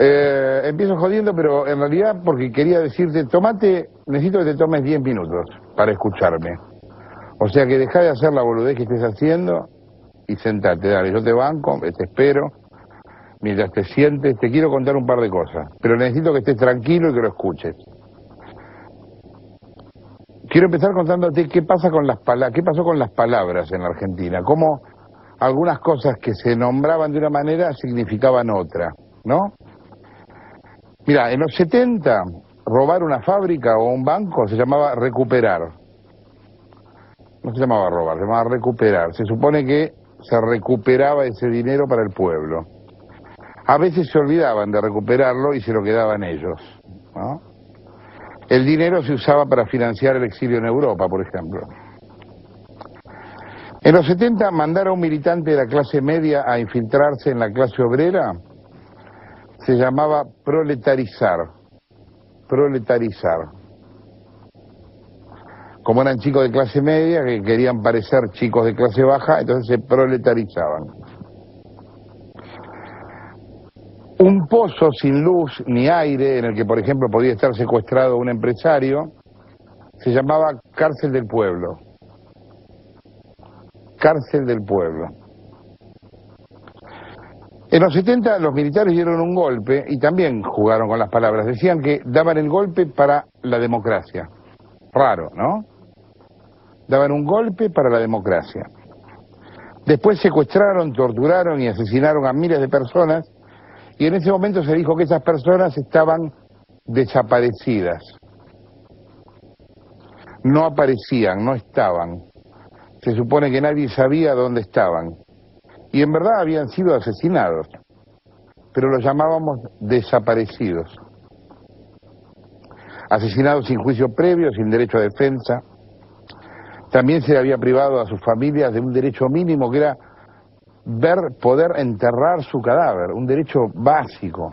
Empiezo jodiendo, pero en realidad porque quería decirte, necesito que te tomes 10 minutos para escucharme. O sea que dejá de hacer la boludez que estés haciendo y sentate, dale, yo te banco, te espero, mientras te sientes, te quiero contar un par de cosas, pero necesito que estés tranquilo y que lo escuches. Quiero empezar contándote qué pasó con las palabras en la Argentina, cómo algunas cosas que se nombraban de una manera significaban otra, ¿no? Mira, en los 70, robar una fábrica o un banco se llamaba recuperar. No se llamaba robar, se llamaba recuperar. Se supone que se recuperaba ese dinero para el pueblo. A veces se olvidaban de recuperarlo y se lo quedaban ellos, ¿no? El dinero se usaba para financiar el exilio en Europa, por ejemplo. En los 70, mandar a un militante de la clase media a infiltrarse en la clase obrera se llamaba proletarizar. Proletarizar. Como eran chicos de clase media que querían parecer chicos de clase baja, entonces se proletarizaban. Un pozo sin luz ni aire, en el que por ejemplo podía estar secuestrado un empresario, se llamaba cárcel del pueblo. Cárcel del pueblo. En los 70 los militares dieron un golpe y también jugaron con las palabras. Decían que daban el golpe para la democracia. Raro, ¿no? Daban un golpe para la democracia. Después secuestraron, torturaron y asesinaron a miles de personas y en ese momento se dijo que esas personas estaban desaparecidas. No aparecían, no estaban. Se supone que nadie sabía dónde estaban. Y en verdad habían sido asesinados, pero los llamábamos desaparecidos. Asesinados sin juicio previo, sin derecho a defensa. También se había privado a sus familias de un derecho mínimo que era poder enterrar su cadáver, un derecho básico.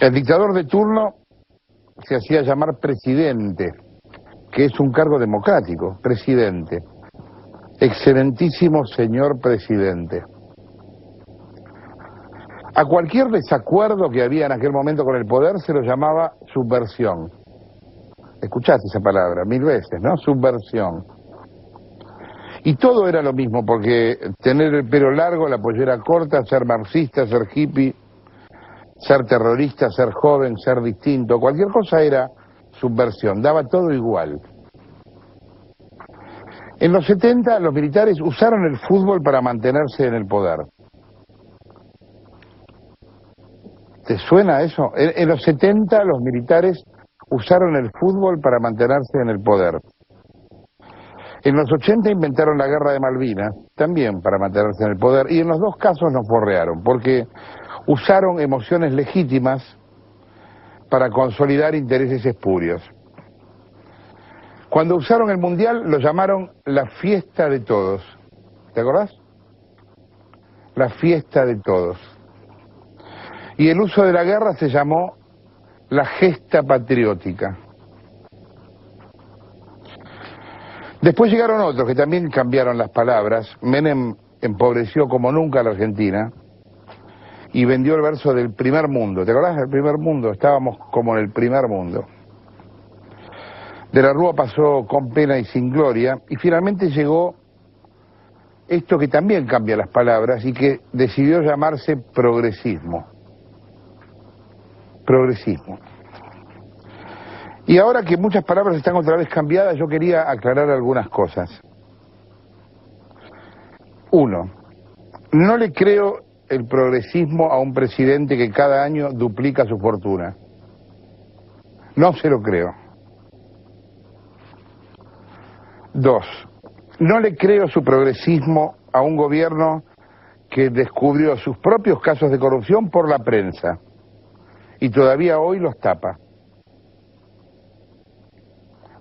El dictador de turno se hacía llamar presidente, que es un cargo democrático, presidente. Excelentísimo señor presidente. A cualquier desacuerdo que había en aquel momento con el poder se lo llamaba subversión. Escuchaste esa palabra 1000 veces, ¿no? Subversión. Y todo era lo mismo, porque tener el pelo largo, la pollera corta, ser marxista, ser hippie, ser terrorista, ser joven, ser distinto, cualquier cosa era subversión, daba todo igual. En los 70 los militares usaron el fútbol para mantenerse en el poder. ¿Te suena eso? En los 70 los militares usaron el fútbol para mantenerse en el poder. En los 80 inventaron la guerra de Malvinas, también para mantenerse en el poder, y en los dos casos nos forrearon, porque usaron emociones legítimas para consolidar intereses espurios. Cuando usaron el Mundial lo llamaron la fiesta de todos. ¿Te acordás? La fiesta de todos. Y el uso de la guerra se llamó la gesta patriótica. Después llegaron otros que también cambiaron las palabras. Menem empobreció como nunca a la Argentina y vendió el verso del primer mundo. ¿Te acordás del primer mundo? Estábamos como en el primer mundo. De la Rúa pasó con pena y sin gloria y finalmente llegó esto que también cambia las palabras y que decidió llamarse progresismo. Progresismo. Y ahora que muchas palabras están otra vez cambiadas, yo quería aclarar algunas cosas. Uno, no le creo el progresismo a un presidente que cada año duplica su fortuna. No se lo creo. Dos, no le creo su progresismo a un gobierno que descubrió sus propios casos de corrupción por la prensa y todavía hoy los tapa.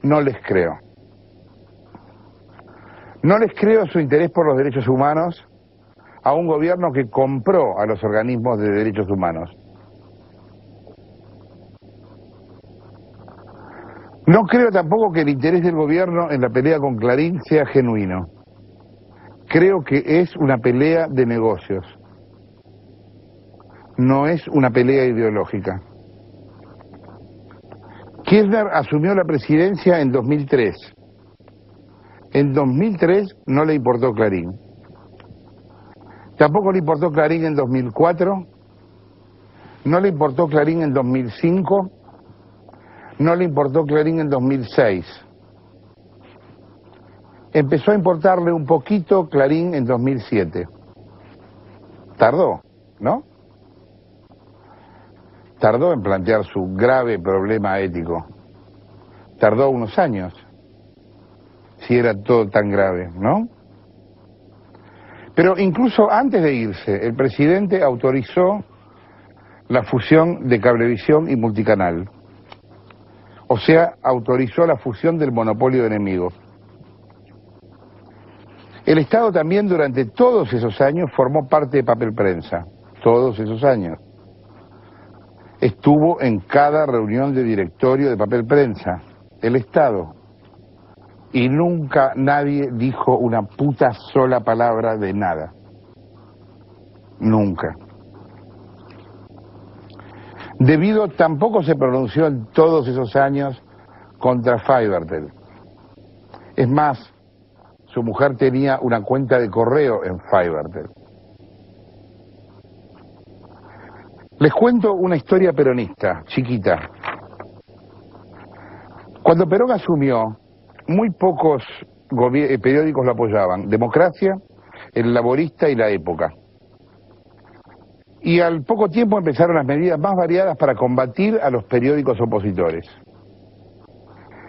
No les creo. No les creo su interés por los derechos humanos a un gobierno que compró a los organismos de derechos humanos. No creo tampoco que el interés del gobierno en la pelea con Clarín sea genuino. Creo que es una pelea de negocios. no es una pelea ideológica. Kirchner asumió la presidencia en 2003. En 2003 no le importó Clarín. Tampoco le importó Clarín en 2004, no le importó Clarín en 2005, no le importó Clarín en 2006. Empezó a importarle un poquito Clarín en 2007. Tardó, ¿no? Tardó en plantear su grave problema ético. Tardó unos años, si era todo tan grave, ¿no? Pero incluso antes de irse, el presidente autorizó la fusión de Cablevisión y Multicanal. O sea, autorizó la fusión del monopolio de enemigos. El Estado también durante todos esos años formó parte de Papel Prensa, todos esos años. Estuvo en cada reunión de directorio de Papel Prensa, el Estado. Y nunca nadie dijo una puta sola palabra de nada. Nunca. Debido tampoco se pronunció en todos esos años contra Fivertel. Es más, su mujer tenía una cuenta de correo en Fivertel. Les cuento una historia peronista, chiquita. Cuando Perón asumió, muy pocos periódicos lo apoyaban. Democracia, El Laborista y La Época. Y al poco tiempo empezaron las medidas más variadas para combatir a los periódicos opositores.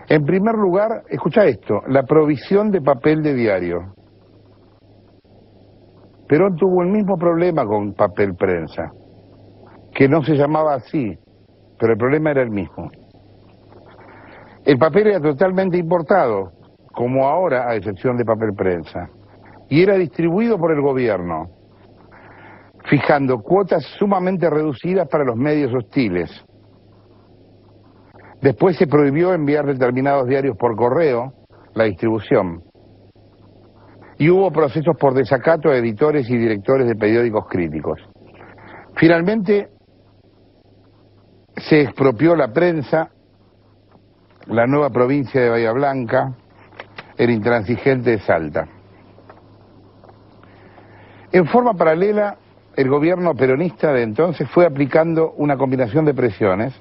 En primer lugar, escucha esto, la provisión de papel de diario. Perón tuvo el mismo problema con Papel Prensa, que no se llamaba así, pero el problema era el mismo. El papel era totalmente importado, como ahora, a excepción de Papel Prensa, y era distribuido por el gobierno, fijando cuotas sumamente reducidas para los medios hostiles. Después se prohibió enviar determinados diarios por correo, la distribución. Y hubo procesos por desacato a editores y directores de periódicos críticos. Finalmente, se expropió la prensa, la nueva provincia de Bahía Blanca, el intransigente de Salta. En forma paralela, el gobierno peronista de entonces fue aplicando una combinación de presiones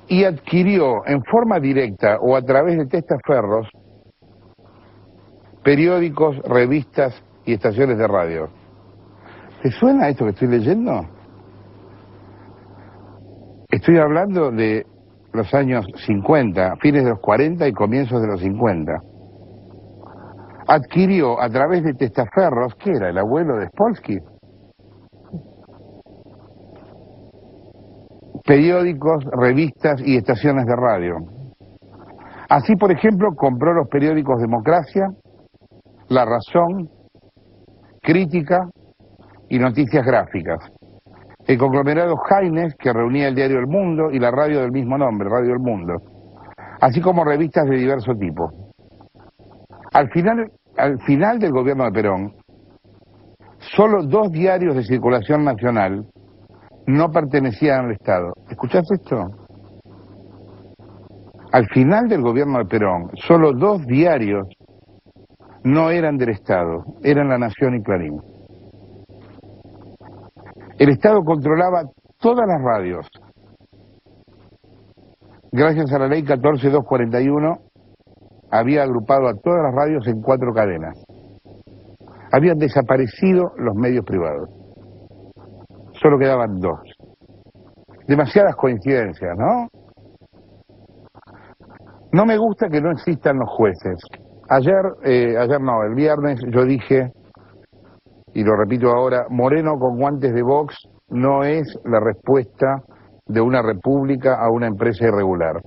y adquirió en forma directa o a través de testaferros periódicos, revistas y estaciones de radio. ¿Te suena esto que estoy leyendo? Estoy hablando de los años 50, fines de los 40 y comienzos de los 50. Adquirió a través de testaferros, ¿qué era? ¿El abuelo de Spolsky? Periódicos, revistas y estaciones de radio. Así, por ejemplo, compró los periódicos Democracia, La Razón, Crítica y Noticias Gráficas. El conglomerado Haines, que reunía el diario El Mundo y la radio del mismo nombre, Radio El Mundo, así como revistas de diverso tipo. Al final del gobierno de Perón, solo 2 diarios de circulación nacional no pertenecían al Estado. ¿Escuchás esto? Al final del gobierno de Perón, solo 2 diarios no eran del Estado, eran La Nación y Clarín. El Estado controlaba todas las radios. Gracias a la ley 14241, había agrupado a todas las radios en 4 cadenas. Habían desaparecido los medios privados. Solo quedaban 2. Demasiadas coincidencias, ¿no? No me gusta que no existan los jueces. El viernes yo dije, y lo repito ahora, Moreno con guantes de box no es la respuesta de una república a una empresa irregular.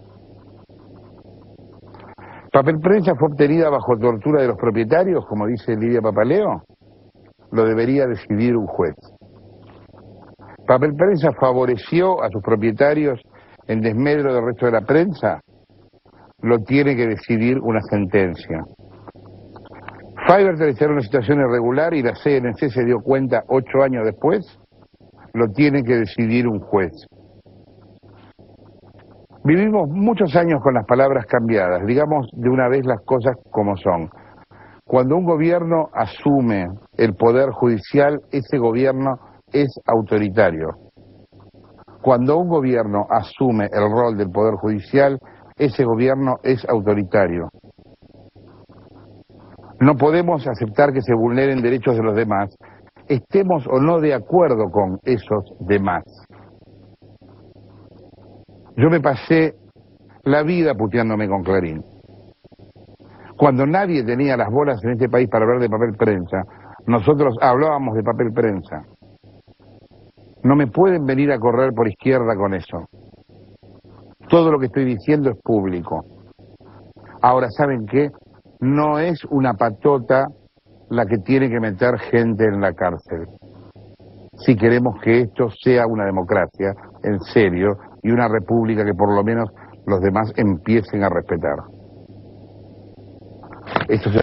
Papel Prensa fue obtenida bajo tortura de los propietarios, como dice Lidia Papaleo, lo debería decidir un juez. Papel Prensa favoreció a sus propietarios en desmedro del resto de la prensa, lo tiene que decidir una sentencia. Fivertel está en una situación irregular y la CNC se dio cuenta 8 años después, lo tiene que decidir un juez. Vivimos muchos años con las palabras cambiadas, digamos de una vez las cosas como son. Cuando un gobierno asume el poder judicial, ese gobierno es autoritario. Cuando un gobierno asume el rol del poder judicial, ese gobierno es autoritario. No podemos aceptar que se vulneren derechos de los demás, estemos o no de acuerdo con esos demás. Yo me pasé la vida puteándome con Clarín. Cuando nadie tenía las bolas en este país para hablar de papel prensa, nosotros hablábamos de papel prensa. No me pueden venir a correr por izquierda con eso. Todo lo que estoy diciendo es público. Ahora, ¿saben qué? No es una patota la que tiene que meter gente en la cárcel. Si queremos que esto sea una democracia, en serio, y una república que por lo menos los demás empiecen a respetar. Esto se